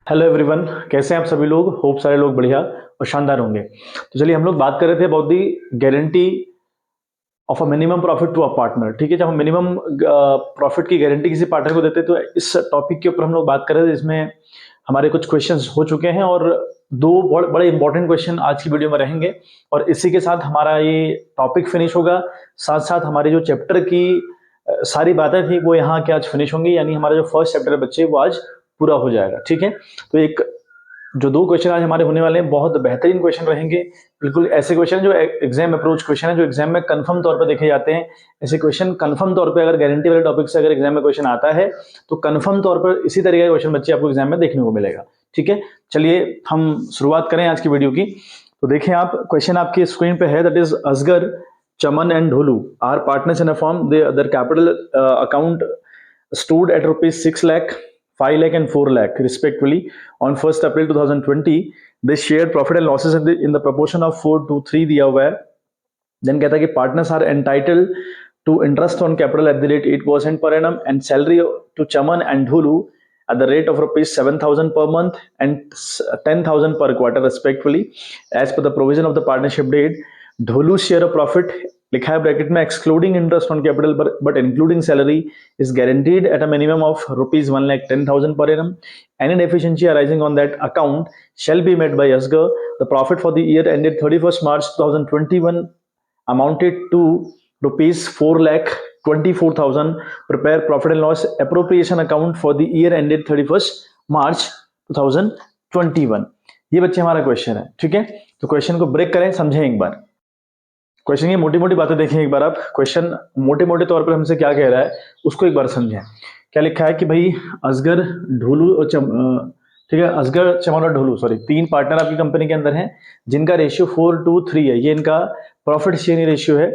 Hello everyone, कैसे हैं आप सभी लोग। होप सारे लोग बढ़िया और शानदार होंगे। तो चलिए हम लोग बात कर रहे थे about the guarantee of a minimum profit to a partner. ठीक है, जब हम मिनिमम प्रॉफिट की गारंटी किसी पार्टनर को देते हैं तो इस टॉपिक के ऊपर हम लोग बात कर रहे थे, जिसमें हमारे कुछ क्वेश्चंस हो चुके हैं और दो बड़े इंपॉर्टेंट क्वेश्चन आज की वीडियो में रहेंगे और इसी के साथ हमारा ये टॉपिक फिनिश होगा। साथ साथ हमारी जो चैप्टर की सारी बातें थी वो यहाँ के आज फिनिश होंगी, यानी हमारा जो फर्स्ट चैप्टर है बच्चे वो आज पूरा हो जाएगा। ठीक है, तो एक जो दो क्वेश्चन आज हमारे होने वाले हैं बहुत बेहतरीन क्वेश्चन रहेंगे। बिल्कुल ऐसे क्वेश्चन जो एग्जाम अप्रोच क्वेश्चन है, जो एग्जाम में कंफर्म तौर पर देखे जाते हैं। ऐसे क्वेश्चन कंफर्म तौर पे अगर गारंटी वाले टॉपिक से अगर एग्जाम में क्वेश्चन आता है तो कंफर्म तौर पर इसी तरीके का क्वेश्चन बच्चे आपको एग्जाम में देखने को मिलेगा। ठीक है, चलिए हम शुरुआत करें आज की वीडियो की। तो देखें आप, क्वेश्चन आपकी स्क्रीन पे है, that is Asgar, Chaman and Dholu are partners in a firm, their capital account stood at rupees 6 lakh, 5 lakh and 4 lakh respectively on 1st April 2020. They shared profit and losses in the proportion of 4 to 3 दिया हुआ है। Then कहता है कि partners are entitled to interest on capital at the rate 8% per annum and salary to Chaman and Dhulu at the rate of rupees 7,000 per month and 10,000 per quarter respectively as per the provision of the partnership deed. Dholu's share of profit लिखा है bracket में excluding interest on capital but including salary is guaranteed at a minimum of rupees 1,10,000 per annum. Any deficiency arising on that account shall be met by Asgar. The profit for the year ended 31st March 2021 amounted to rupees 4,24,000. Prepare profit and loss appropriation account for the year ended 31st March 2021. ये बच्चे हमारा question है। ठीक है, तो question को break करें, समझें एक बार क्वेश्चन की मोटी मोटी बातें देखें एक बार आप। क्वेश्चन मोटे मोटे तौर पर हमसे क्या कह रहा है उसको एक बार समझें। क्या लिखा है कि भाई असगर, ढोलू और ठीक है, असगर, चमन और ढोलू, सॉरी, तीन पार्टनर आपकी कंपनी के अंदर हैं जिनका रेशियो 4:3 है। ये इनका प्रॉफिट शेयरिंग रेशियो है।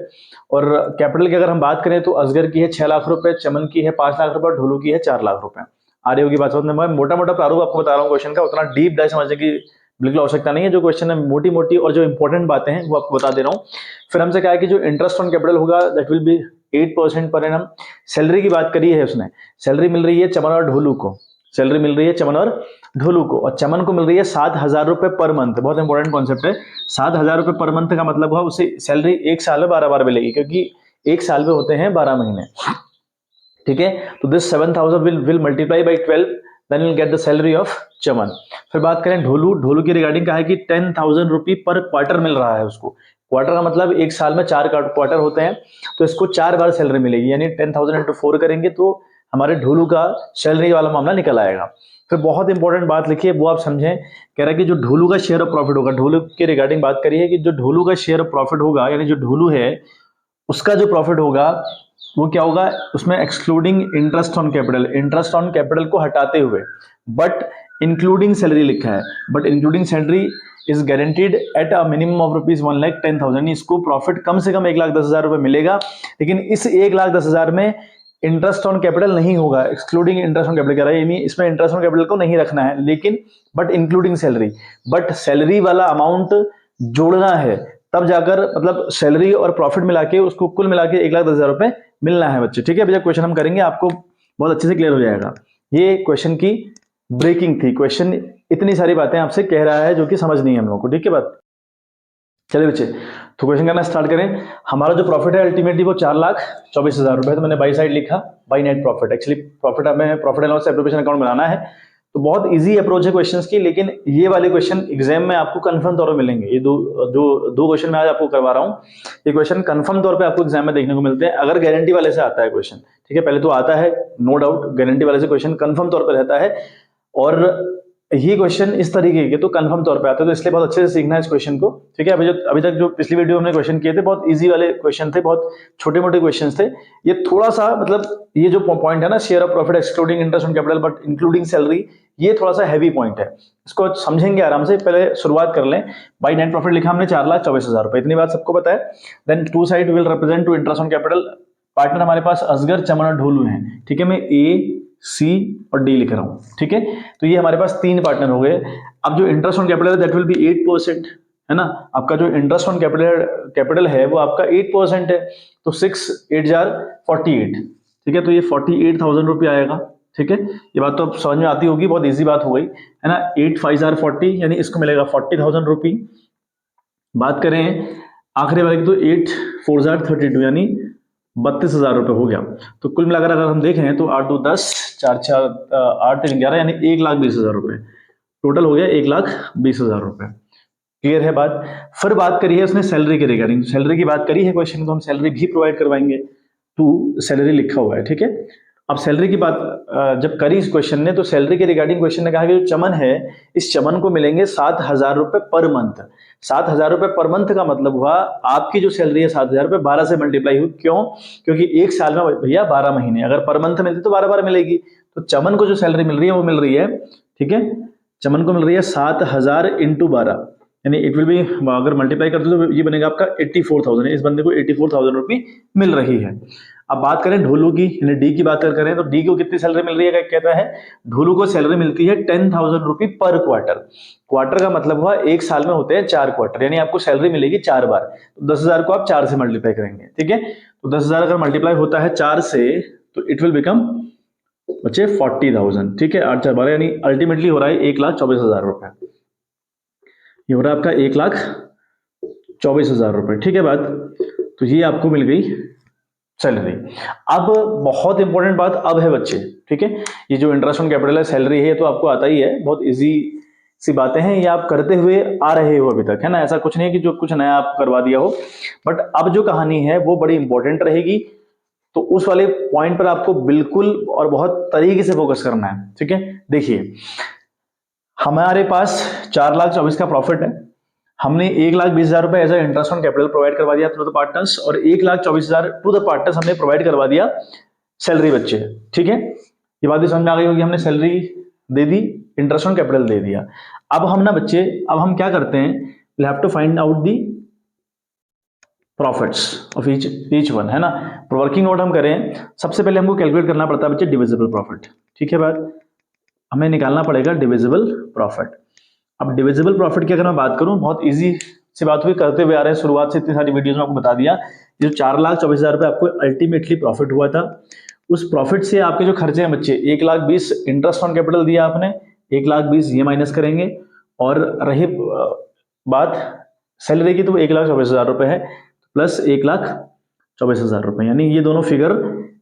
और कैपिटल की अगर हम बात करें तो असगर की है 6 लाख रुपए, चमन की है 5 लाख रुपए और ढोलू की है 4 लाख रुपए। आ रही होगी बात समझ में। मैं मोटा मोटा प्रारूप आपको बता रहा हूँ क्वेश्चन का, उतना डीप डाइव समझने की बिल्कुल आवश्यकता नहीं है। जो क्वेश्चन है मोटी मोटी और जो इंपॉर्टेंट बातें हैं वो आपको बता दे रहा हूँ। फिर हमसे कहा है कि जो इंटरेस्ट ऑन कैपिटल होगा that will B 8% per annum. Salary की बात करी है उसने, सैलरी मिल रही है चमन और ढोलू को, सैलरी मिल रही है चमन और ढोलू को, और चमन को मिल रही है 7,000 रुपए पर मंथ। बहुत इंपॉर्टेंट कॉन्सेप्ट है। 7,000 रुपए पर मंथ का मतलब हुआ उसे सैलरी एक साल में 12 बार मिलेगी, क्योंकि एक साल में होते हैं 12 महीने। ठीक है, तो this 7,000 will multiply by 12, then will get the salary of Chaman. फिर बात करें ढोलू, ढोलू की रिगार्डिंग कहा है कि 10,000 रुपी पर क्वार्टर मिल रहा है उसको। क्वार्टर का मतलब एक साल में 4 क्वार्टर होते हैं, तो इसको 4 बार सैलरी मिलेगी, यानी 10,000 इंटू 4 करेंगे तो हमारे ढोलू का सैलरी वाला मामला निकल आएगा। फिर बहुत इंपॉर्टेंट बात लिखी है वो आप समझें। कह रहा है कि जो ढोलू का शेयर ऑफ प्रॉफिट होगा, ढोलू के रिगार्डिंग बात करी है कि जो ढोलू का शेयर ऑफ प्रॉफिट होगा, यानी जो ढोलू है उसका जो प्रॉफिट होगा वो क्या होगा, उसमें excluding interest on capital, interest on capital को हटाते हुए, बट इंक्लूडिंग सैलरी लिखा है, but including salary is guaranteed at a minimum of rupees 1,10,000। इसको प्रॉफिट कम से कम 1,10,000 रुपए मिलेगा, लेकिन इस 1,10,000 में इंटरेस्ट ऑन कैपिटल नहीं होगा। एक्सक्लूडिंग इंटरेस्ट ऑन कैपिटल कह रहा है, इसमें इंटरेस्ट ऑन कैपिटल को नहीं रखना है, लेकिन but including salary, but salary वाला अमाउंट जोड़ना है, तब जाकर मतलब सैलरी और प्रॉफिट मिला के उसको कुल मिला के 1,10,000 रुपए मिलना है बच्चे। ठीक है, अभी जब क्वेश्चन हम करेंगे आपको बहुत अच्छे से क्लियर हो जाएगा। ये क्वेश्चन की ब्रेकिंग थी। क्वेश्चन इतनी सारी बातें आपसे कह रहा है जो कि समझ नहीं है हम लोगों को। ठीक है बात, चलिए बच्चे तो क्वेश्चन करना स्टार्ट करें। हमारा जो प्रॉफिट है अल्टीमेटली वो 4,24,000 रुपए, तो मैंने बाई साइड लिखा by net profit. Actually profit हमें profit and loss appropriation account बनाना है, तो बहुत इजी अप्रोच है क्वेश्चंस की, लेकिन ये वाले क्वेश्चन एग्जाम में आपको कंफर्म तौर पर मिलेंगे। ये दो क्वेश्चन मैं आज आपको करवा रहा हूँ, ये क्वेश्चन कंफर्म तौर पे आपको एग्जाम में देखने को मिलते हैं अगर गारंटी वाले से आता है क्वेश्चन। ठीक है, पहले तो आता है नो डाउट, गारंटी वाले से क्वेश्चन कंफर्म तौर पर रहता है, और ये क्वेश्चन इस तरीके के तो कंफर्म तौर पे आते हैं, तो इसलिए बहुत अच्छे से सीखना है इस क्वेश्चन को। ठीक है, अभी तक जो पिछली वीडियो हमने क्वेश्चन किए थे बहुत इजी वाले क्वेश्चन थे, बहुत छोटे मोटे क्वेश्चन थे। ये थोड़ा सा मतलब ये जो पॉइंट है ना, share of profit excluding interest on capital but including salary, ये थोड़ा सा हैवी पॉइंट है, इसको समझेंगे आराम से। पहले शुरुआत कर लें। बाई नेट प्रॉफिट लिखा हमने 4,24,000 रुपए, इतनी बात सबको पता है। Then to side will represent to interest on capital. Partner हमारे पास असगर, चमन और ढोलू हैं। ठीक है, मैं ए, सी और डी लिख रहा हूं। ठीक है, तो ये हमारे पास तीन पार्टनर हो गए। अब जो इंटरेस्ट ऑन कैपिटल है दैट विल बी 8%, है ना। आपका जो इंटरेस्ट ऑन कैपिटल है वो आपका 8% है, तो 6 8 जार 48। ठीक है, तो ये 48,000 रुपये आएगा। ठीक है, ये बात तो अब समझ में आती होगी, बहुत इजी बात हो गई है ना। 8 5 40 यानी इसको मिलेगा 40,000 रुपी। बात करें आखिरी वाले की तो 8 4 32 यानी 32,000 रुपये हो गया। तो कुल मिलाकर अगर हम देखें तो 8 2 10 4 4 8 3 11 यानी 1,20,000 रुपये टोटल हो गया, 1,20,000 रुपये। क्लियर है बात। फिर बात करी है उसने सैलरी के रिगार्डिंग, सैलरी की बात करी है क्वेश्चन, तो हम सैलरी भी प्रोवाइड करवाएंगे। टू सैलरी लिखा हुआ है, ठीक है। अब सैलरी की बात जब करी इस क्वेश्चन ने, तो सैलरी के रिगार्डिंग क्वेश्चन ने कहा कि जो चमन है, इस चमन को मिलेंगे 7,000 रुपए पर मंथ। 7,000 रुपए पर मंथ का मतलब हुआ आपकी जो सैलरी है 7,000 रुपए 12 से मल्टीप्लाई हुई। क्यों? क्योंकि एक साल में भैया 12 महीने, अगर पर मंथ मिलती तो 12 मिलेगी। तो चमन को जो सैलरी मिल रही है वो मिल रही है, ठीक है, चमन को मिल रही है 7,000 इंटू 12 यानी इट विल बी, अगर मल्टीप्लाई करते तो ये बनेगा आपका 84,000। इस बंदे को 84,000 रुपये मिल रही है। अब बात करें ढोलू की, यानी डी की बात करें तो डी को कितनी सैलरी मिल रही है? कहता है ढोलू को सैलरी मिलती है 10,000 रुपये पर क्वार्टर। क्वार्टर का मतलब हुआ एक साल में होते हैं 4 क्वार्टर, यानी आपको सैलरी मिलेगी 4 बार। तो 10,000 को आप 4 से मल्टीप्लाई करेंगे, ठीक है। तो 10,000 अगर मल्टीप्लाई होता है 4 से तो इट विल बिकम बच्चे 40,000, ठीक है। 8 4 12 यानी अल्टीमेटली हो रहा है 1,24,000 रुपए। ये हो रहा है आपका 1,24,000 रुपए, ठीक है बात। तो ये आपको मिल गई सैलरी। अब बहुत इंपॉर्टेंट बात अब है बच्चे, ठीक है। ये जो इंटरेस्ट ऑन कैपिटल है, सैलरी है, तो आपको आता ही है, बहुत इजी सी बातें हैं, ये आप करते हुए आ रहे हो अभी तक, है ना। ऐसा कुछ नहीं है कि जो कुछ नया आप करवा दिया हो, बट अब जो कहानी है वो बड़ी इंपॉर्टेंट रहेगी। तो उस वाले पॉइंट पर आपको बिल्कुल और बहुत तरीके से फोकस करना है, ठीक है। देखिए हमारे पास 4,24,000 का प्रॉफिट है, हमने 1,20,000 रुपए as interest on capital provide करवा दिया टू द पार्टनर्स, और 1,24,000 टू द पार्टनर्स हमने प्रोवाइड करवा दिया सैलरी बच्चे, ठीक है। ये बात भी समझ में आ गई होगी, हमने सैलरी दे दी, इंटरेस्ट ऑन कैपिटल दे दिया। अब हम ना बच्चे, अब हम क्या करते हैं, we have to find out the profits of each one, है ना। वर्किंग नोट हम करें, सबसे पहले हमको कैलकुलेट करना पड़ता है बच्चे डिविजिबल प्रॉफिट, ठीक है बात। हमें निकालना पड़ेगा डिविजिबल प्रॉफिट। अब डिविजिबल प्रॉफिट की अगर मैं बात करूं, बहुत इजी सी बात हुई, करते हुए आ रहे हैं शुरुआत से, इतनी सारी वीडियोस में आपको बता दिया। जो 4,24,000 रुपए आपको अल्टीमेटली प्रॉफिट हुआ था, उस प्रॉफिट से आपके जो खर्चे हैं बच्चे, 1,20,000 इंटरेस्ट ऑन कैपिटल दिया आपने, 1,20,000 ये माइनस करेंगे, और रही बात सैलरी की तो 1,24,000 रुपए है, प्लस 1,24,000 रुपए, यानी ये दोनों फिगर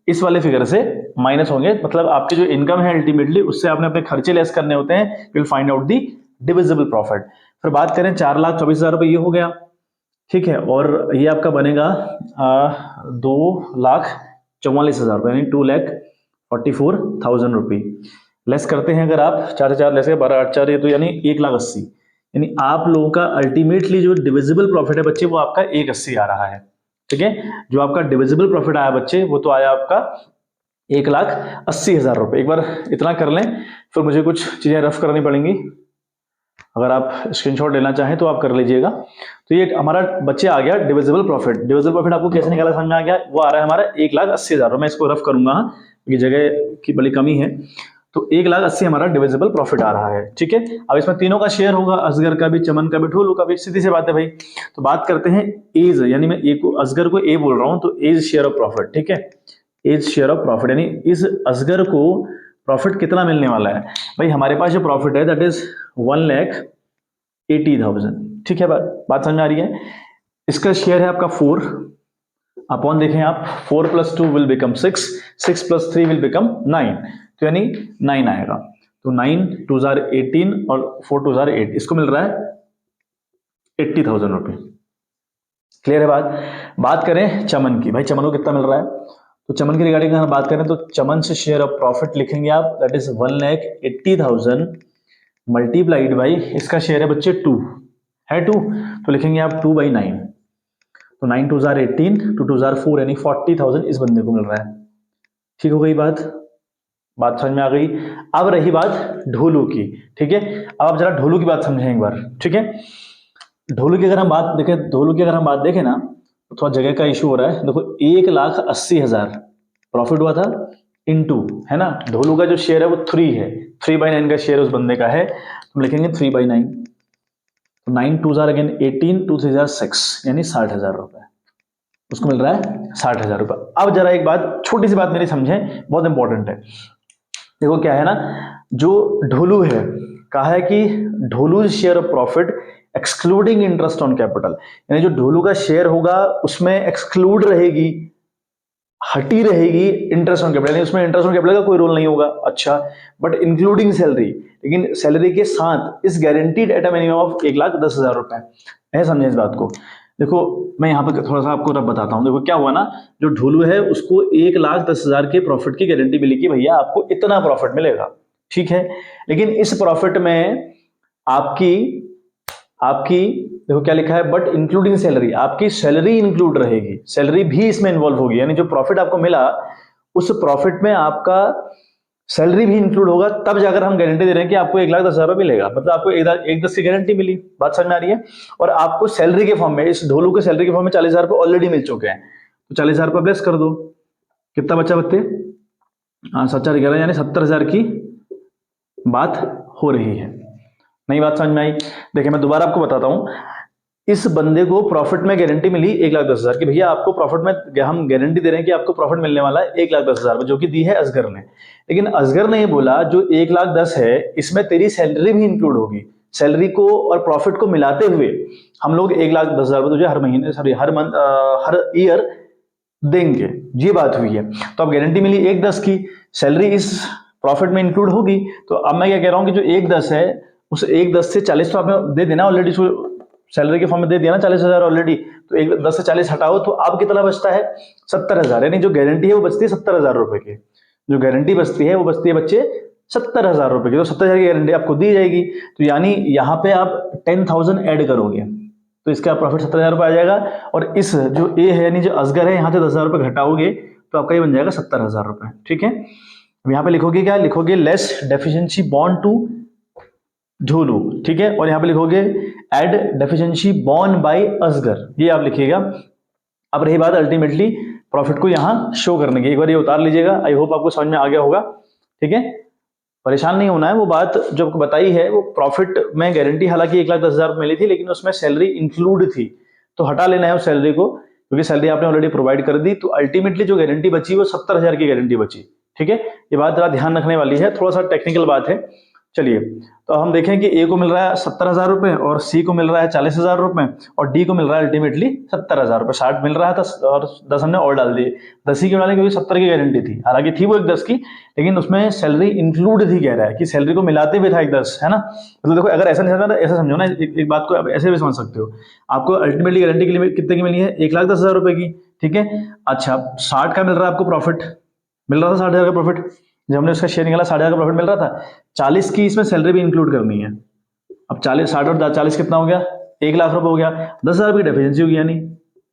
इस वाले फिगर से माइनस होंगे। मतलब आपकी जो इनकम है अल्टीमेटली, उससे आपने अपने खर्चे लेस करने होते हैं, will find out the divisible profit. फिर बात करें 4,24,000 रुपए, ये हो गया, ठीक है। और ये आपका बनेगा 2,44,000 रुपए, यानी 2,44,000 रुपी। लेस करते हैं अगर आप 4 से 4 लेस 12 8 4, ये तो यानी 1,80,000, यानी आप लोगों का अल्टीमेटली जो डिविजिबल प्रॉफिट है बच्चे, वो आपका 1,80,000 आ रहा है, ठीक है। जो आपका डिविजिबल प्रॉफिट आया बच्चे, वो तो आया आपका 1,80,000 रुपए। एक बार इतना कर लें, फिर मुझे कुछ चीजें रफ करनी पड़ेंगी, अगर आप स्क्रीनशॉट लेना चाहें तो आप कर लीजिएगा। तो ये हमारा बच्चे आ गया डिविजिबल प्रॉफिट। डिविजिबल प्रॉफिट आपको कैसे निकाला समझ में आ गया, वो आ रहा है हमारा 1,80,000। मैं इसको रफ करूंगा, ये जगह की बड़ी कमी है। तो 1,80,000 हमारा डिविजिबल प्रॉफिट आ रहा है, ठीक है। अब इसमें तीनों का शेयर होगा, असगर का भी, चमन का भी, ढोलू का भी, सीधी सी बात है भाई। तो बात करते हैं एज, यानी मैं ए को, असगर को ए बोल रहा हूं, तो एज शेयर ऑफ प्रॉफिट, ठीक है। एज शेयर ऑफ प्रॉफिट, यानी इस असगर को प्रॉफिट कितना मिलने वाला है भाई। हमारे पास जो प्रॉफिट है दैट इज 1,80,000, ठीक है। बात समझ में आ रही है। इसका शेयर है आपका 4 अपॉन, देखें आप, 4 + 2 विल बिकम 6, 6 + 3 विल बिकम 9, तो यानी 9 आएगा। तो 9 2 18 और 4 2 8, इसको मिल रहा है 80,000 रुपये। क्लियर है बात करें चमन की, भाई चमन को कितना मिल रहा है, तो चमन की रिगार्डिंग अगर बात करें तो चमन से शेयर ऑफ प्रॉफिट लिखेंगे आप, दैट इज 1,80,000 मल्टीप्लाइड बाई, इसका शेयर है बच्चे 2 है, 2, तो लिखेंगे आप 2/9, तो 9 2 18, 2 2 4, यानी 40,000 इस बंदे को मिल रहा है। ठीक हो गई बात समझ में आ गई। अब रही बात ढोलू की, ठीक है। अब आप जरा ढोलू की बात समझें एक बार, ठीक है। ढोलू की अगर हम बात देखें ना, तो थोड़ा जगह का इशू हो रहा है। देखो 1,80,000 प्रॉफिट हुआ था, इनटू, है ना, ढोलू का जो शेयर है वो 3 है, 3/9 का शेयर उस बंदे का है, हम लिखेंगे 3/9, 9 2 अगेन 18, 2 3 6, यानी 60,000 रुपए उसको मिल रहा है, 60,000 रुपए। अब जरा एक बात, छोटी सी बात मेरी समझें, बहुत इंपॉर्टेंट है। देखो क्या है ना, जो ढोलू है, कहा है कि Dholu share of profit excluding interest on capital, यानी जो ढोलू का शेयर होगा उसमें एक्सक्लूड रहेगी, हटी रहेगी इंटरेस्ट ऑन कैपिटल, यानी उसमें इंटरेस्ट ऑन कैपिटल का कोई रोल नहीं होगा। अच्छा, बट इंक्लूडिंग सैलरी, लेकिन सैलरी के साथ इस guaranteed at a minimum of 1,10,000 रुपए। ऐसे समझे इस बात को। देखो मैं यहाँ पर थोड़ा सा आपको रब बताता हूँ। देखो क्या हुआ ना, जो ढोलू है उसको 1,10,000 के प्रॉफिट की गारंटी मिली कि भैया आपको इतना प्रॉफिट मिलेगा, ठीक है। लेकिन इस प्रॉफिट में आपकी आपकी देखो क्या लिखा है, बट इंक्लूडिंग सैलरी, आपकी सैलरी इंक्लूड रहेगी, सैलरी भी इसमें इन्वॉल्व होगी, यानी जो प्रॉफिट आपको मिला उस प्रॉफिट में आपका सैलरी भी इंक्लूड होगा, तब जाकर हम गारंटी दे रहे हैं कि आपको 1,10,000 रुपए मिलेगा। मतलब आपको 1,10,000 की गारंटी मिली, बात समझ में आ रही है। और आपको सैलरी के फॉर्म में, इस ढोलू के सैलरी के फॉर्म में 40,000 रुपए ऑलरेडी मिल चुके हैं, तो 40,000 रुपए प्लस कर दो, कितना बच्चा बत्ते, हाँ 7,411, यानी 70,000 की बात हो रही है। नई बात समझ में आई। देखिए मैं दोबारा आपको बताता हूं, इस बंदे को प्रॉफिट में गारंटी मिली 1,10,000 की, भैया आपको प्रॉफिट में हम गारंटी दे रहे हैं कि आपको प्रॉफिट मिलने वाला है 1,10,000, जो कि दी है असगर ने। लेकिन असगर ने ये बोला जो 1,10,000 है इसमें तेरी सैलरी भी इंक्लूड होगी, सैलरी को और प्रॉफिट को मिलाते हुए हम लोग 1,10,000 तुझे हर महीने, सॉरी हर ईयर देंगे, ये बात हुई है। तो अब गारंटी मिली 1,10,000 की, सैलरी इस प्रॉफिट में इंक्लूड होगी। तो अब मैं क्या कह रहा हूं कि जो 1,10,000 है उस 1,10,000 से 40 तो आपने दे देना ऑलरेडी, सैलरी के फॉर्म में दे दिया ना 40,000 ऑलरेडी, तो 1,10,000 से 40 हटाओ तो अब कितना बचता है 70,000, यानी जो गारंटी है वो बचती है 70,000 रुपए की, जो गारंटी बचती है वो बचती है बच्चे 70,000 रुपए की। तो 70,000 की गारंटी आपको दी जाएगी, तो यानी यहाँ पे आप 10,000 ऐड करोगे तो इसका प्रॉफिट 70,000 रुपए आ जाएगा। और इस जो ए है यानी जो असगर है यहाँ से 10,000 रुपए घटाओगे तो आपका ये बन जाएगा 70,000 रुपए, ठीक है। अब यहाँ पे लिखोगे क्या, लिखोगे less deficiency bond to Dholu, ठीक है। और यहाँ पे लिखोगे add deficiency borne by Asgar, ये आप लिखिएगा। अब रही बात अल्टीमेटली प्रॉफिट को यहाँ शो करने की, एक बार ये उतार लीजिएगा, आई होप आपको समझ में आ गया होगा, ठीक है। परेशान नहीं होना है, वो बात जो आपको बताई है वो प्रॉफिट में गारंटी हालांकि 1,10,000 मिली थी, लेकिन उसमें सैलरी इंक्लूड थी, तो हटा लेना है उस सैलरी को, क्योंकि सैलरी आपने ऑलरेडी प्रोवाइड कर दी। तो अल्टीमेटली जो गारंटी बची वो 70,000 की गारंटी बची, ठीक है। ये बात जरा ध्यान रखने वाली है, थोड़ा सा टेक्निकल बात है। चलिए तो हम देखें कि ए को मिल रहा है 70,000 रुपए और सी को मिल रहा है 40,000 रुपए और डी को मिल रहा है अल्टीमेटली 70,000 रुपए। 60 मिल रहा था और 10 हमने और डाल दिए, 10 ही क्यों डाले, क्योंकि 70 की गारंटी थी, हालांकि थी वो 1,10 की, लेकिन उसमें सैलरी इंक्लूड थी, कह रहा है कि सैलरी को मिलाते हुए था 1,10, है ना। मतलब देखो अगर ऐसा नहीं समझना ऐसा समझो ना, एक बात को आप ऐसे भी समझ सकते हो, आपको अल्टीमेटली गारंटी के लिए कितने की मिली है 1,10,000 रुपए की, ठीक है। अच्छा 60 का मिल रहा है आपको प्रॉफिट, मिल रहा था 60,000 का प्रॉफिट, जब हमने उसका शेयर निकाला 60,000 का प्रॉफिट मिल रहा था, 40 की इसमें सैलरी भी इंक्लूड करनी है। अब 40 60 और 40 कितना हो गया 1,00,000 रुपए हो गया, 10,000 रुपए की डेफिशिएंसी होगी, यानी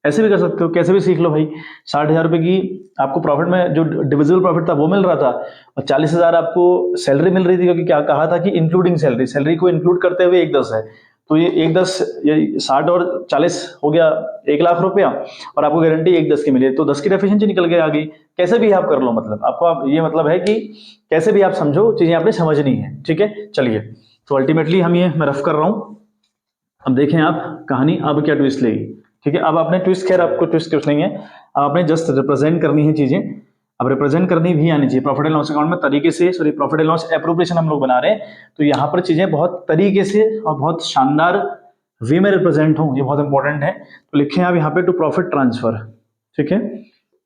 ऐसे भी कर सकते हो, कैसे भी सीख लो भाई। 60,000 रुपए की आपको प्रॉफिट में जो डिविजिबल प्रॉफिट था वो मिल रहा था और 40,000 आपको सैलरी मिल रही थी, क्योंकि क्या कहा था कि इंक्लूडिंग सैलरी, सैलरी को इंक्लूड करते हुए 1,10 है, तो ये 1,10 ये 60 और 40 हो गया 1,00,000 रुपया और आपको गारंटी 1,10 की मिली, तो 10 की डेफिशिएंसी निकल के आ गई। कैसे भी आप कर लो, मतलब आपको आप ये मतलब है कि कैसे भी आप समझो, चीजें आपने समझनी है, ठीक है। चलिए तो अल्टीमेटली हम ये मैं रफ कर रहा हूं, अब देखें आप कहानी अब क्या ट्विस्ट लेगी, ठीक है। अब आपने ट्विस्ट, खैर आपको ट्विस्ट कुछ नहीं है, अब आपने जस्ट रिप्रेजेंट करनी है चीजें, अब रिप्रेजेंट करनी भी आनी चाहिए प्रॉफिट एंड लॉस अकाउंट में तरीके से। Sorry profit and loss appropriation हम लोग बना रहे हैं, तो यहाँ पर चीजें बहुत तरीके से और बहुत शानदार वे में रिप्रेजेंट हो, ये बहुत इंपॉर्टेंट है। तो लिखें आप यहाँ पे टू प्रॉफिट ट्रांसफर, ठीक है,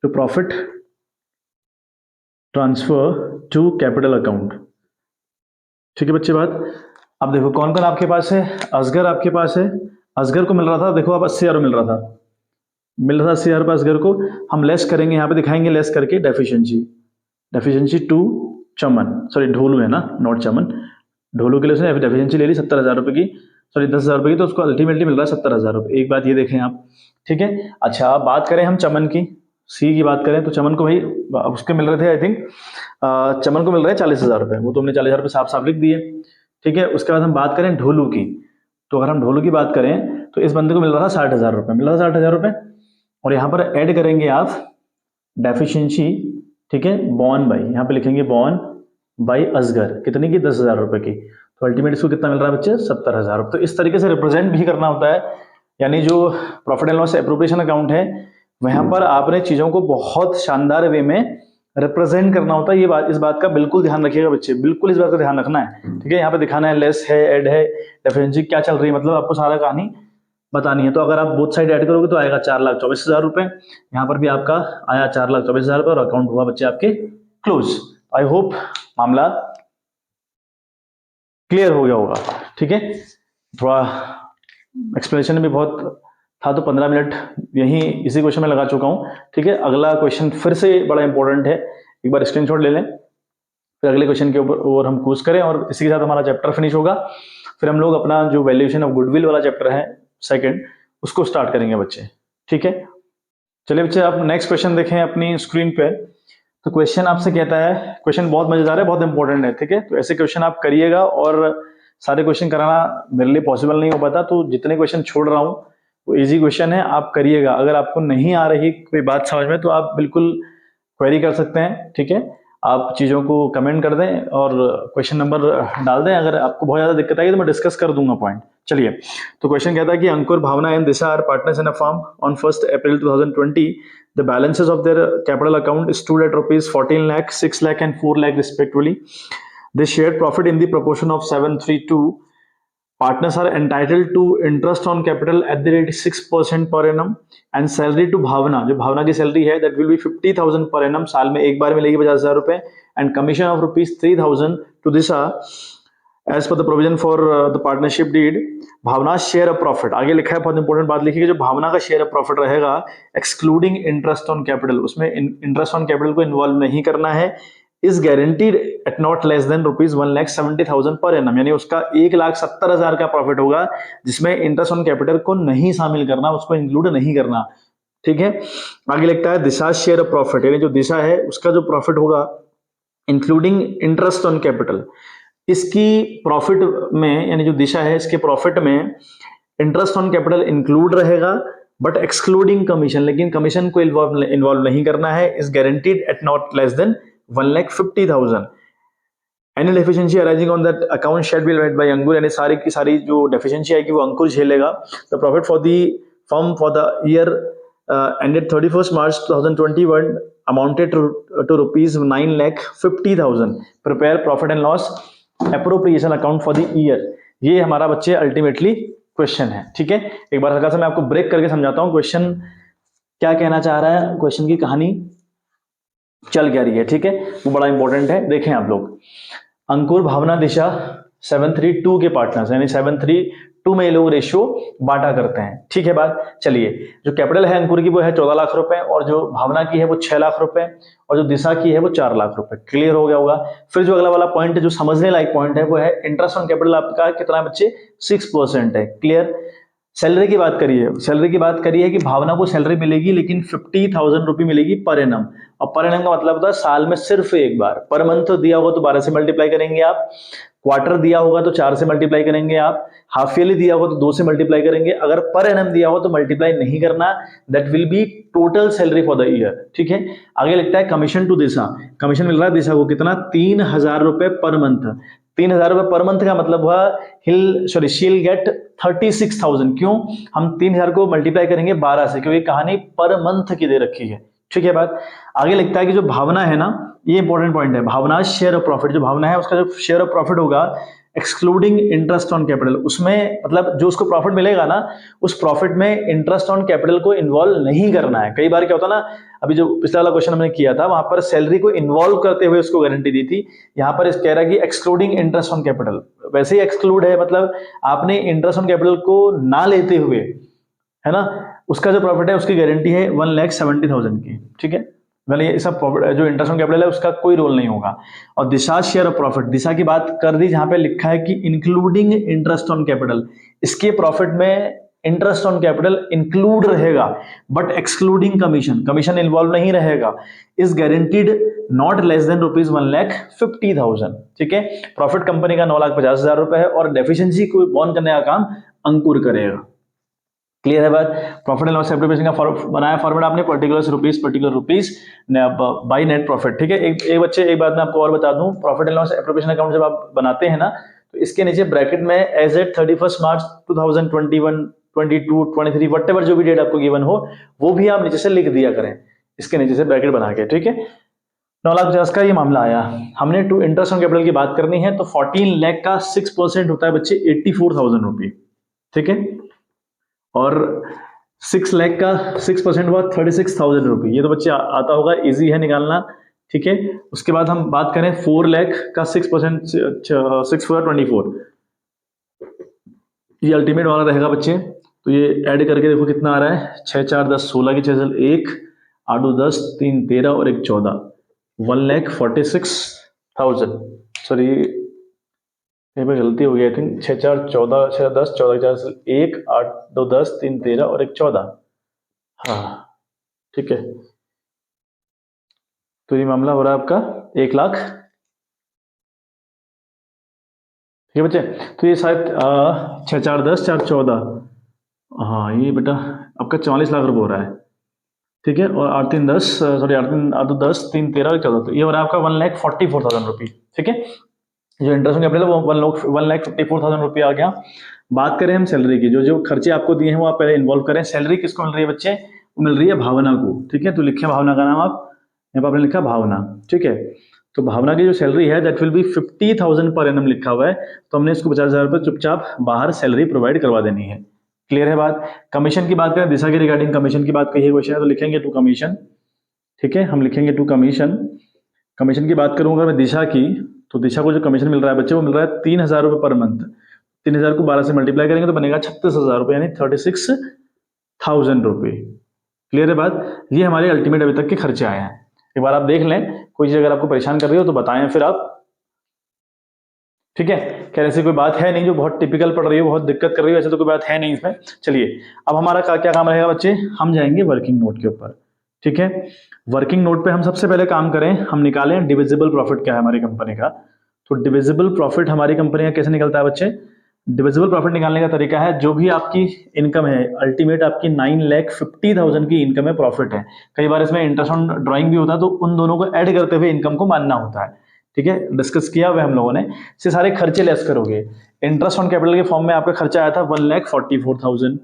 to profit transfer to capital account, ठीक है बच्चे बात। अब देखो कौन कौन आपके पास है, असगर आपके पास है, असगर को मिल रहा था, देखो आप 80,000 मिल रहा था, मिल रहा था 80,000 रुपये असगर को, हम लेस करेंगे, यहाँ पे दिखाएंगे लेस करके deficiency, deficiency to Chaman, sorry Dholu है ना, नॉट चमन, ढोलू के लिए उसने डेफिशिएंसी ले ली 70,000 रुपए की, सॉरी 10,000 रुपए की, तो उसको अल्टीमेटली मिल रहा है 70,000 रुपए। एक बात ये देखें आप, ठीक है। अच्छा बात करें हम चमन की, सी की बात करें तो चमन को भाई उसके मिल रहे थे आई थिंक, चमन को मिल रहे हैं 40,000 रुपए, वो तो हमने 40,000 रुपए साफ साफ लिख दिए, ठीक है। उसके बाद हम बात करें ढोलू की, तो अगर हम ढोलू की बात करें तो इस बंदे को मिल रहा था 60,000 रुपए, मिल रहा था 60,000 रुपए, और यहाँ पर ऐड करेंगे आप डेफिशिएंसी, ठीक है, बॉर्न बाई, यहाँ पे लिखेंगे बॉर्न बाई असगर, कितने की 10,000 रुपए की, तो अल्टीमेट इसको कितना मिल रहा है बच्चे 70,000 रुपए। तो इस तरीके से रिप्रेजेंट भी करना होता है, यानी जो profit and loss appropriation account है वहां पर आपने चीजों को बहुत शानदार वे में रिप्रेजेंट करना होता है। ये बात, इस बात का बिल्कुल ध्यान रखिएगा बच्चे, बिल्कुल इस बात का ध्यान रखना है, ठीक है। यहाँ पे दिखाना है लेस है, ऐड है, डेफिनेटली क्या चल रही है, मतलब आपको सारा कहानी बतानी है। तो अगर आप बोथ साइड ऐड करोगे तो आएगा 4,24,000 रुपए। यहाँ पर भी आपका आया 4,24,000 रुपए और अकाउंट हुआ बच्चे आपके क्लोज। आई होप मामला क्लियर हो गया होगा, ठीक है। थोड़ा एक्सप्लेनेशन भी बहुत था तो 15 मिनट यही इसी क्वेश्चन में लगा चुका हूं, ठीक है। अगला क्वेश्चन फिर से बड़ा इंपॉर्टेंट है, एक बार स्क्रीनशॉट ले लें, फिर अगले क्वेश्चन के ऊपर हम कूज करें और इसी के साथ हमारा चैप्टर फिनिश होगा। फिर हम लोग अपना जो वैल्यूएशन ऑफ गुडविल वाला चैप्टर है सेकंड, उसको स्टार्ट करेंगे बच्चे, ठीक है। चलिए बच्चे, आप नेक्स्ट क्वेश्चन देखें अपनी स्क्रीन पे। तो क्वेश्चन आपसे कहता है, क्वेश्चन बहुत मजेदार है, बहुत इंपॉर्टेंट है, ठीक है। तो ऐसे क्वेश्चन आप करिएगा, और सारे क्वेश्चन कराना मेरे लिए पॉसिबल नहीं हो पाता, तो जितने क्वेश्चन छोड़ रहा हूँ वो इजी क्वेश्चन है, आप करिएगा। अगर आपको नहीं आ रही कोई बात समझ में तो आप बिल्कुल क्वेरी कर सकते हैं, ठीक है। आप चीज़ों को कमेंट कर दें और क्वेश्चन नंबर डाल दें। अगर आपको बहुत ज़्यादा दिक्कत आएगी तो मैं डिस्कस कर दूंगा पॉइंट। चलिए, तो क्वेश्चन कहता है कि Ankur, Bhavna and Disha are partners in a firm on 1 April 2020। The balances of their capital account stood at rupees 14 lakh, 6 lakh and 4 lakh respectively. They shared profit in the proportion of 7:3:2. Partners are entitled to interest on capital at the rate 6% per annum and salary to भावना, जो भावना की salary है, that will be 50,000 per annum, साल में एक बार मिलेगी 50,000 रुपए, and commission of rupees 3,000 to Disha as per the provision for the partnership deed. Bhavna share of profit, आगे लिखा है, बहुत इंपॉर्टेंट बात लिखी है, जो भावना का शेयर ऑफ प्रॉफिट रहेगा एक्सक्लूडिंग इंटरेस्ट ऑन कैपिटल, उसमें इंटरेस्ट ऑन कैपिटल को इन्वॉल्व नहीं करना है, is guaranteed at not less than rupees 1,70,000 per annum, यानी उसका 1,70,000 का प्रॉफिट होगा जिसमें इंटरेस्ट ऑन कैपिटल को नहीं शामिल करना, उसको इंक्लूड नहीं करना, ठीक है। आगे लिखता है दिशा शेयर ऑफ प्रॉफिट, यानी जो दिशा है उसका जो प्रॉफिट होगा इंक्लूडिंग इंटरेस्ट ऑन कैपिटल, इसकी प्रॉफिट में, यानी जो दिशा है इसके प्रॉफिट में इंटरेस्ट ऑन कैपिटल इंक्लूड रहेगा बट एक्सक्लूडिंग कमीशन, लेकिन कमीशन को इन्वॉल्व नहीं करना है, is guaranteed at not less than 1,50,000। Any deficiency arising on that account shall be met by Ankur, यानी सारी की सारी जो डेफिशिएंसी आएगी वो अंकुर झेलेगा। The profit for the firm for the year ended 31st March 2021 amounted to rupees 9,50,000. Prepare profit and loss appropriation account for the year. ये हमारा बच्चे अल्टीमेटली क्वेश्चन है, ठीक है। एक बार हल्का सा मैं आपको ब्रेक करके समझाता हूँ क्वेश्चन क्या कहना चाह रहा है, क्वेश्चन की कहानी चल क्या रही है, ठीक है। वो बड़ा इंपॉर्टेंट है, देखें आप लोग। अंकुर, भावना, दिशा 7:3:2 के पार्टनर्स, यानी 7:3:2 में ये लोग रेशियो बांटा करते हैं, ठीक है बात। चलिए, जो कैपिटल है अंकुर की वो है 14 लाख रुपए, और जो भावना की है वो 6 लाख रुपए, और जो दिशा की है वो 4 लाख रुपए। क्लियर हो गया होगा। फिर जो अगला वाला पॉइंट है, जो समझने लायक पॉइंट है, वो है इंटरेस्ट ऑन कैपिटल आपका कितना बच्चे, 6% है। क्लियर। सैलरी की बात करिए, सैलरी की बात करिए कि भावना को सैलरी मिलेगी लेकिन 50,000 रुपये मिलेगी पर एनम, और पर एनम का मतलब होता है साल में सिर्फ एक बार। पर मंथ दिया होगा तो 12 से मल्टीप्लाई करेंगे आप, क्वार्टर दिया होगा तो 4 से मल्टीप्लाई करेंगे आप, हाफ ईयरली दिया होगा तो 2 से मल्टीप्लाई करेंगे, अगर पर एनम दिया हो तो मल्टीप्लाई नहीं करना, that will B total salary for the year, ठीक है। आगे लिखता है कमीशन टू दिशा, कमीशन मिल रहा है दिशा को कितना, 3,000 रुपए पर मंथ। 3,000 रुपए पर मंथ का मतलब हुआ शील गेट 36,000। क्यों, हम 3,000 को मल्टीप्लाई करेंगे 12 से, क्योंकि कहानी पर मंथ की दे रखी है, ठीक है बात। आगे लिखता है कि जो भावना है ना, ये इंपॉर्टेंट पॉइंट है, भावना शेयर ऑफ प्रॉफिट, जो भावना है उसका जो शेयर ऑफ प्रॉफिट होगा एक्सक्लूडिंग इंटरेस्ट ऑन कैपिटल, उसमें मतलब जो उसको प्रॉफिट मिलेगा ना, उस प्रॉफिट में इंटरेस्ट ऑन कैपिटल को इन्वॉल्व नहीं करना है। कई बार क्या होता ना, अभी जो पिछला वाला क्वेश्चन हमने किया था वहां पर सैलरी को इन्वॉल्व करते हुए उसको गारंटी दी थी, यहां पर कह रहा है कि एक्सक्लूडिंग इंटरेस्ट ऑन कैपिटल, वैसे ही एक्सक्लूड है, मतलब आपने इंटरेस्ट ऑन कैपिटल को ना लेते हुए, है ना, उसका जो प्रॉफिट है उसकी गारंटी है 1,70,000 की, ठीक है। मतलब ये सब प्रॉफिट जो इंटरेस्ट ऑन कैपिटल है उसका कोई रोल नहीं होगा। और दिशा शेयर ऑफ प्रॉफिट, दिशा की बात कर दी, जहां पे लिखा है कि इंक्लूडिंग इंटरेस्ट ऑन कैपिटल, इसके प्रॉफिट में इंटरेस्ट ऑन कैपिटल इंक्लूड रहेगा but excluding commission, commission involve नहीं रहेगा, is guaranteed not less than rupees 1,50,000, ठीक है। प्रॉफिट कंपनी का 9,50,000 रुपए है और डेफिशिएंसी को बॉर्न करने का काम अंकुर करेगा। क्लियर है बात। प्रॉफिट एंड लॉस एप्लीकेशन का बनाया फॉर्मेट आपने, particular rupees by net profit, ठीक है। एक बच्चे एक बात मैं आपको और बता दूं, profit and loss application account जब आप बनाते हैं ना, तो इसके नीचे ब्रैकेट में एज एट 31 मार्च 2021 22 23 वट जो भी डेट आपको गिवन हो वो भी आप नीचे से लिख दिया करें, इसके नीचे से ब्रैकेट बना के, ठीक है। 9,50,000 का ये मामला आया। हमने टू इंटरेस्ट ऑन कैपिटल की बात करनी है, तो 14 लाख का 6% होता है बच्चे 84,000 रुपये, ठीक है। और 6 लाख का 6% हुआ 36,000 रुपये, ये तो बच्चे आता होगा, इजी है निकालना, ठीक है। उसके बाद हम बात करें 4 लाख का 6%, 6/24, ये अल्टीमेट वाला रहेगा बच्चे। तो ये ऐड करके देखो कितना आ रहा है, 6 4 10 16 की 6 1 8 2 10 3 13 और 1 14, 1,46,000। सॉरी यहाँ पे गलती हो गई, आई थिंक 6 4 14 6 10 14 की 4 1 8 2 10 3 13 और 1 14, हाँ ठीक है। तो ये मामला हो रहा है आपका 1,00,000, ठीक है बच्चे। तो ये शायद 6 4 10 4 14, हाँ ये बेटा आपका 44 लाख रुपए हो रहा है, ठीक है। और 8 3 10, सॉरी 8 3 8 2 10 3 13 और 14, तो ये हो रहा है आपका 1,44,000 रुपये, ठीक है। जो इंटरेस्ट कैपिटल है वो 1,54,000 रुपये आ गया। बात करें हम सैलरी की, जो जो खर्चे आपको दिए हैं वो आप पहले इन्वॉल्व करें। सैलरी किसको मिल रही है बच्चे, वो मिल रही है भावना को, ठीक है। तो लिखे भावना का नाम, आप यहाँ पर आपने लिखा भावना, ठीक है। तो भावना की जो सैलरी है that will B 50,000 per annum लिखा हुआ है, तो हमने इसको 50,000 रुपये चुपचाप बाहर सैलरी प्रोवाइड करवा देनी है। क्लियर है बात। कमीशन की बात करें, दिशा के रिगार्डिंग कमीशन की बात कही है क्वेश्चन है, तो लिखेंगे टू कमीशन, ठीक है। हम लिखेंगे टू कमीशन। कमीशन की बात करूंगा मैं दिशा की, तो दिशा को जो कमीशन मिल रहा है बच्चे वो मिल रहा है 3,000 रुपये पर मंथ। 3,000 को 12 से मल्टीप्लाई करेंगे तो बनेगा 36,000 रुपये, यानी 36,000 रुपये। क्लियर है बात। ये हमारे अल्टीमेट अभी तक के खर्चे आए हैं। एक बार आप देख लें, कोई चीज अगर आपको परेशान कर रही हो तो बताएं फिर आप, ठीक है। क्या ऐसी कोई बात है नहीं जो बहुत टिपिकल पड़ रही हो, बहुत दिक्कत कर रही हो, ऐसे तो कोई बात है नहीं इसमें। चलिए अब हमारा क्या काम रहेगा बच्चे, हम जाएंगे वर्किंग नोट के ऊपर, ठीक है। वर्किंग नोट पे हम सबसे पहले काम करें, हम निकालें डिविजिबल प्रॉफिट क्या है हमारी कंपनी का। तो डिविजिबल प्रॉफिट हमारी कंपनी का कैसे निकलता है बच्चे, डिविजिबल प्रॉफिट निकालने का तरीका है, जो भी आपकी इनकम है अल्टीमेट आपकी 9,50,000 की इनकम है, प्रॉफिट है। कई बार इसमें इंटरेस्ट ऑन ड्राइंग भी होता है, तो उन दोनों को ऐड करते हुए इनकम को मानना होता है, ठीक है। डिस्कस किया हुआ हम लोगों ने। से सारे खर्चे लेस करोगे। इंटरेस्ट ऑन कैपिटल के फॉर्म में आपका खर्चा आया था 1,44,000,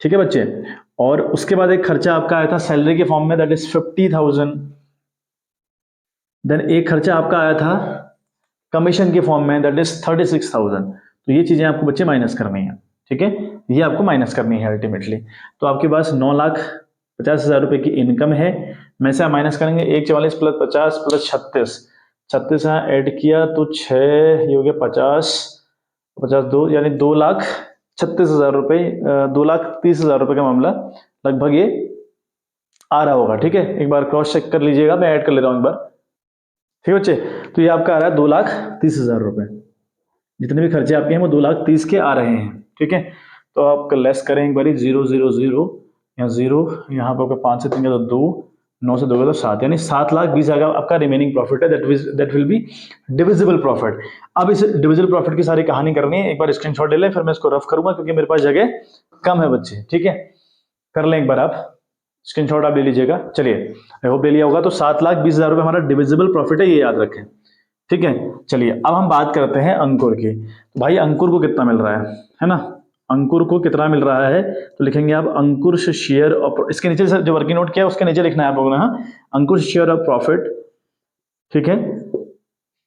ठीक है बच्चे। और उसके बाद एक खर्चा आपका आया था सैलरी के फॉर्म में, दैट इज 50,000। देन एक खर्चा आपका आया था कमीशन के फॉर्म में, दैट इज 36,000। तो ये चीजें आपको बच्चे माइनस करनी है, ठीक है। ये आपको माइनस करनी है अल्टीमेटली। तो आपके पास 9,50,000 रुपए की इनकम है, में से आप माइनस करेंगे 144 प्लस 50 प्लस 36, 36 यहाँ ऐड किया तो 6, ये हो गया 50, 52 यानी 2,36,000 रुपये, 2,30,000 रुपये का मामला लगभग ये आ रहा होगा, ठीक है। एक बार क्रॉस चेक कर लीजिएगा, मैं ऐड कर ले रहा हूँ एक बार, ठीक है बच्चे। तो ये आपका आ रहा है 2,30,000 रुपये। जितने भी खर्चे आपके हैं वो 2,30,000 के आ रहे हैं, ठीक है। तो आप लेस करें एक बार, 0 0 0 यहाँ 0, यहाँ पर 5 से 3 का तो 2, 9 से 2 का तो 7, यानी 7,20,000 आपका रिमेनिंग प्रॉफिट है, that will be divisible profit. अब इस डिविजिबल प्रॉफिट की सारी कहानी करनी है, एक बार स्क्रीनशॉट ले लें, फिर मैं इसको रफ करूंगा क्योंकि मेरे पास जगह कम है बच्चे, ठीक है। कर लें एक बार आप स्क्रीनशॉट, आप ले लीजिएगा। चलिए आई होप ले लिया होगा। तो 7,20,000 रुपये हमारा डिविजिबल प्रॉफिट है, ये याद रखें, ठीक है। चलिए अब हम बात करते हैं अंकुर की। तो भाई अंकुर को कितना मिल रहा है ना, अंकुर को कितना मिल रहा है, तो लिखेंगे आप अंकुर शेयर, और इसके नीचे जो वर्किंग नोट किया है उसके नीचे लिखना है आप लोगों ने, हाँ, अंकुर शेयर ऑफ प्रॉफिट, ठीक है।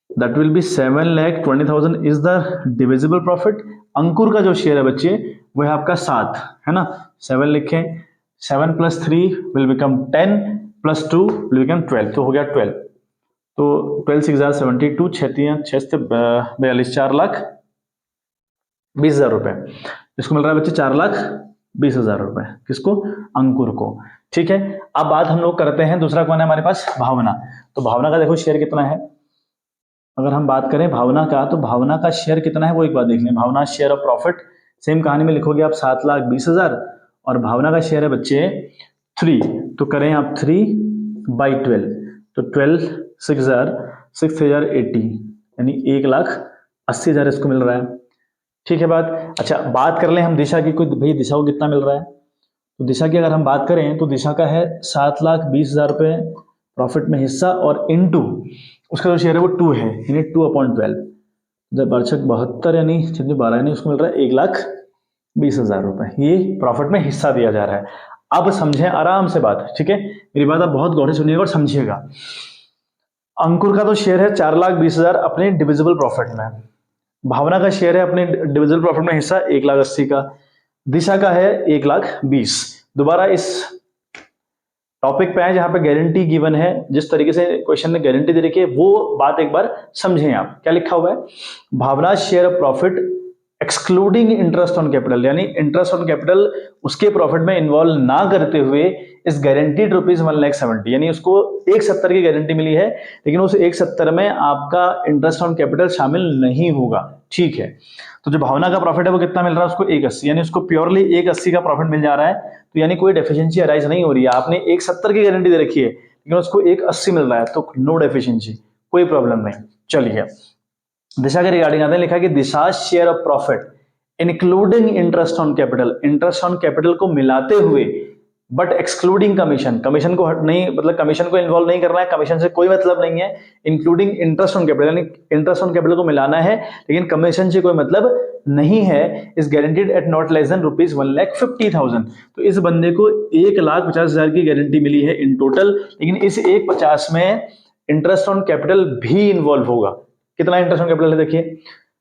That will be 7,20,000 is the divisible profit. Ankur का जो शेयर है बच्चे वो है आपका 7, है ना। 7 लिखें, 7 + 3 विल बिकम 10 + 2 विल बिकम 12, तो हो गया 12। तो 12 6 72, 6 से 42, 4,20,000 रुपए। इसको मिल रहा है बच्चे 4,20,000 रुपए, किसको, अंकुर को, ठीक है। अब बात हम लोग करते हैं, दूसरा कौन है हमारे पास, भावना। तो भावना का देखो शेयर कितना है, अगर हम बात करें भावना का, तो भावना का शेयर कितना है वो एक बार देख लें। भावना शेयर ऑफ प्रॉफिट, सेम कहानी में लिखोगे आप 7,20,000, और भावना का शेयर है बच्चे 3, तो करें आप 3/12, तो 12 6,80, यानी 1,80,000 इसको मिल रहा है, ठीक है बात। अच्छा बात कर लें हम दिशा की, कोई भाई दिशा को कितना मिल रहा है, तो दिशा की अगर हम बात करें तो दिशा का है 7,20,000 रुपये प्रॉफिट में हिस्सा, और इनटू उसका जो शेयर है वो 2 है, यानी 2/12, जब बर्छक 72 यानी 12, यानी उसको मिल रहा है 1,20,000 रुपये, ये प्रॉफिट में हिस्सा दिया जा रहा है। अब समझें आराम से बात, ठीक है। मेरी बात आप बहुत गौर से सुनिएगा और समझिएगा। अंकुर का तो शेयर है 4,20,000 अपने डिविजिबल प्रॉफिट में, भावना का शेयर है अपने डिविजिबल प्रॉफिट में हिस्सा 1,80,000 का, दिशा का है 1,20,000। दोबारा इस टॉपिक पे आए जहां पे गारंटी गिवन है, जिस तरीके से क्वेश्चन में गारंटी दे रखी है वो बात एक बार समझें आप। क्या लिखा हुआ है, Bhavna share of profit excluding interest on capital, यानी इंटरेस्ट ऑन कैपिटल उसके प्रॉफिट में इन्वॉल्व ना करते हुए इस गारंटीड ₹1,70,000, यानी उसको 170 की गारंटी मिली है, लेकिन उस 170 में आपका इंटरेस्ट ऑन कैपिटल शामिल नहीं होगा। ठीक है, तो जो भावना का प्रॉफिट है वो कितना मिल रहा है उसको 180, यानी उसको प्योरली 180 का प्रॉफिट मिल जा रहा है, तो यानी कोई डेफिशिएंसी अराइज नहीं हो रही है। आपने 170 की गारंटी दे रखी है लेकिन उसको 180 मिल रहा है, तो नो डेफिशिएंसी, कोई प्रॉब्लम नहीं। चलिए दिशा के रिगार्डिंग आते हैं, लिखा है कि Disha share of profit including interest on capital, interest on capital को मिलाते हुए बट एक्सक्लूडिंग कमीशन, कमीशन को हट नहीं, मतलब कमीशन को इन्वॉल्व नहीं करना है, कमीशन से कोई मतलब नहीं है, इंक्लूडिंग इंटरेस्ट ऑन कैपिटल, यानी इंटरेस्ट ऑन कैपिटल को मिलाना है लेकिन कमीशन से कोई मतलब नहीं है, is guaranteed at not less than ₹1,50,000। तो इस बंदे को 1,50,000 की गारंटी मिली है इन टोटल, लेकिन इस 150 में इंटरेस्ट ऑन कैपिटल भी इन्वॉल्व होगा। कितना इंटरेस्ट ऑन कैपिटल है देखिए,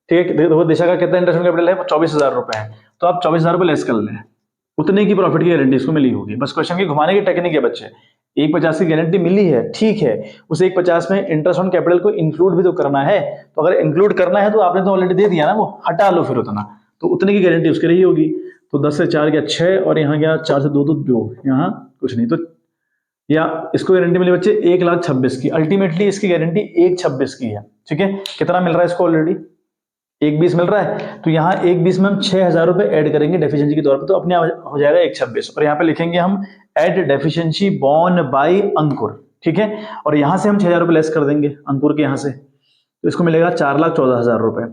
ठीक है, देखो दिशा का कितना इंटरेस्ट ऑन कैपिटल है, 24,000 रुपए है, तो आप 24,000 रुपए लेस कर लें, उतने की प्रॉफिट की गारंटी इसको मिली होगी। बस क्वेश्चन की घुमाने की टेक्निक है बच्चे, 150 की गारंटी मिली है, ठीक है, उस 150 में इंटरेस्ट ऑन कैपिटल को इंक्लूड भी तो करना है, तो अगर इंक्लूड करना है तो आपने तो ऑलरेडी दे दिया ना, वो हटा लो फिर उतना, तो उतने की गारंटी उसके रही होगी। तो 10 से 4 गया 6, और यहाँ गया 4 से 2 तो 2, यहाँ कुछ नहीं, तो या इसको गारंटी मिली बच्चे 1,26,000 की, अल्टीमेटली इसकी गारंटी 1,26,000 की है। ठीक है, कितना मिल रहा है इसको ऑलरेडी 1,20,000 मिल रहा है, तो यहाँ 1,20,000 में हम 6,000 रुपए ऐड करेंगे डेफिशिएंसी के तौर पे, तो अपने हो जाएगा 1,26,000, और यहाँ पे लिखेंगे हम एड डेफिशिएंसी बॉर्न बाय अंकुर। ठीक है, और यहाँ से हम 6,000 रुपए लेस कर देंगे अंकुर के यहाँ से, तो इसको मिलेगा 4,14,000 रुपए।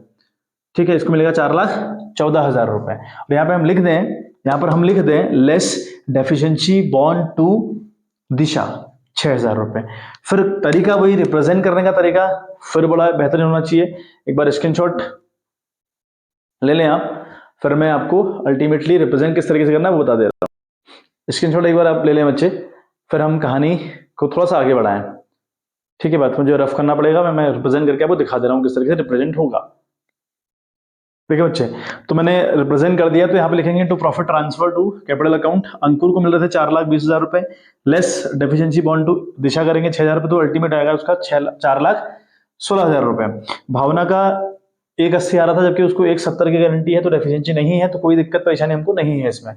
ठीक है, इसको मिलेगा 4,14,000 रुपए, और यहाँ पे हम लिख दें, यहाँ पर हम लिख दें लेस डेफिशिएंसी बॉर्न टू दिशा 6,000 रुपए। फिर तरीका वही, रिप्रेजेंट करने का तरीका फिर बड़ा बेहतरीन होना चाहिए। एक बार स्क्रीनशॉट ले लें आप, फिर मैं आपको अल्टीमेटली रिप्रेजेंट किस तरीके से करना है वो बता दे रहा हूँ। स्क्रीनशॉट एक बार आप ले लें बच्चे, फिर हम कहानी को थोड़ा सा आगे बढ़ाएं। ठीक है, बात मुझे रफ करना पड़ेगा, मैं रिप्रेजेंट करके आपको दिखा दे रहा हूँ किस तरीके से रिप्रेजेंट होगा। देखिए बच्चे, तो मैंने रिप्रेजेंट कर दिया, तो यहाँ पे लिखेंगे to profit transfer to capital account, Ankur को मिल रहे थे 4,20,000 रुपए, less deficiency bond to Disha करेंगे 6,000 रुपए, तो अल्टीमेट आएगा उसका 4,16,000 रुपए। भावना का 1,80 आ रहा था, जबकि उसको 1,70 की गारंटी है, तो डेफिशिएंसी नहीं है, तो कोई दिक्कत परेशानी हमको नहीं है इसमें।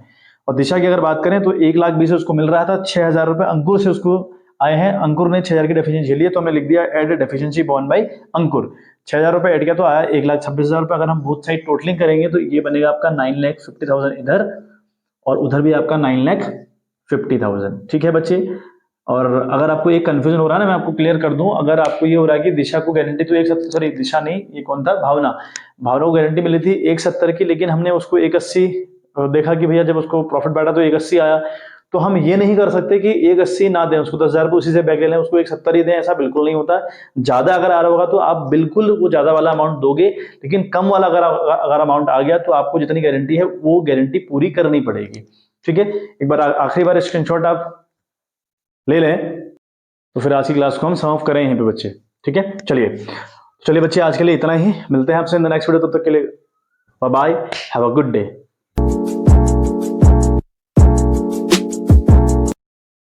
और दिशा की अगर बात करें तो 1,20,000 उसको मिल रहा था, 6,000 रुपए अंकुर से उसको आए हैं, अंकुर ने 6,000 की डेफिशिएंसी ली है, तो हमने लिख दिया एड डेफिशिएंसी बॉर्न बाय अंकुर, 6,000 रुपए ऐड किया तो आया 1,26,000 रुपए। अगर हम बोथ साइड टोटलिंग करेंगे तो ये बनेगा आपका 9,50,000 इधर, और उधर भी आपका 9,50,000। ठीक है बच्चे, और अगर आपको एक कंफ्यूजन हो रहा है ना, मैं आपको क्लियर कर दूं, अगर आपको ये हो रहा है कि दिशा को गारंटी तो 170, सॉरी दिशा नहीं, ये कौन था, भावना, भावना को गारंटी मिली थी 170 की, लेकिन हमने उसको 180 देखा कि भैया जब उसको प्रॉफिट बैठा तो 180 आया, तो हम ये नहीं कर सकते कि 180 ना दें उसको, 10,000 रुपये उसी से बैक ले लें, उसको 170 ही दें, ऐसा बिल्कुल नहीं होता। ज्यादा अगर आ रहा होगा तो आप बिल्कुल वो ज्यादा वाला अमाउंट दोगे, लेकिन कम वाला अगर अमाउंट आ गया तो आपको जितनी गारंटी है वो गारंटी पूरी करनी पड़ेगी। ठीक है, एक बार आखिरी बार स्क्रीनशॉट आप ले लें, तो फिर आज की क्लास को हम समाप्त करें यहीं पे बच्चे। ठीक है, चलिए बच्चे, आज के लिए इतना ही, मिलते हैं आपसे इन द नेक्स्ट वीडियो, तब तक के लिए bye bye, have a good day.